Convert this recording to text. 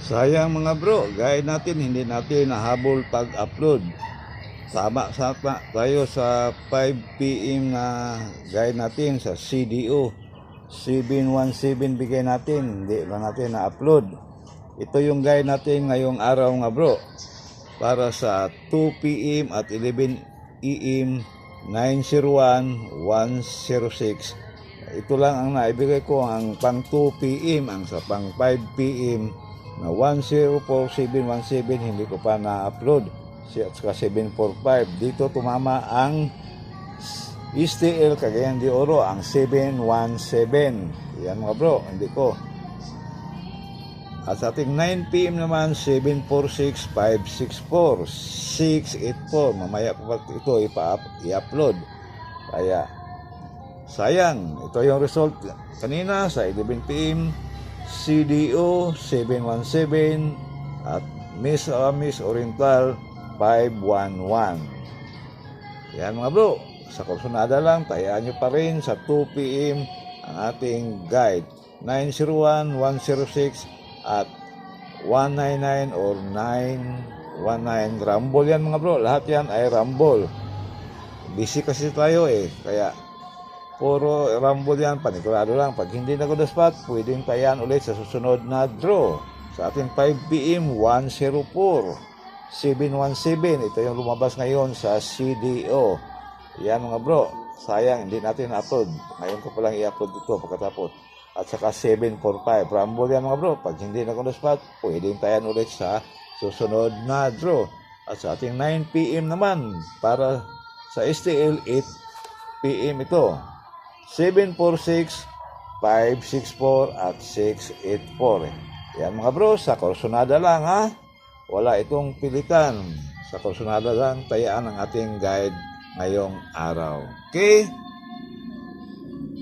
Sayang mga bro, gaya natin hindi natin nahabol pag-upload. Tama tayo sa 5 PM na gaya natin sa CDO 717 bigay natin, hindi lang natin na-upload. Ito yung gaya natin ngayong araw nga bro, para sa 2 PM at 11 AM 901 106. Ito lang ang naibigay ko, ang pang 2 PM, ang sa pang 5 PM na 104717 hindi ko pa na-upload. At saka 745 dito tumama ang STL Cagayan de Oro, ang 717. Yan mga bro, hindi ko. At sa ating 9 PM naman 746 564 684. Mamaya pa ito i-upload. Kaya sayang, ito yung result kanina sa 11 PM CDO 717 at Miss Oriental 511. Yan mga bro, sa kursunada lang, tayaan nyo pa rin sa 2 PM ang ating guide 901 106 at 199 or 919. Rumble yan mga bro, lahat yan ay rumble. Busy kasi tayo kaya puro rumble yan, panigurado lang. Pag hindi na good spot, pwedeng tayan ulit sa susunod na draw. Sa ating 5 PM 104 717, ito yung lumabas ngayon sa CDO. Yan mga bro, sayang hindi natin na-upload. Ngayon ko palang i-upload ito pagkatapos. At saka 745, rumble yan mga bro. Pag hindi na good spot, pwedeng tayan ulit sa susunod na draw. At sa ating 9 PM naman, para sa STL 8 PM ito 746 564 at 684. Yan mga bro, sa kursunada lang ha. Wala itong pilitan. Sa kursunada lang, tayaan ang ating guide ngayong araw. Okay?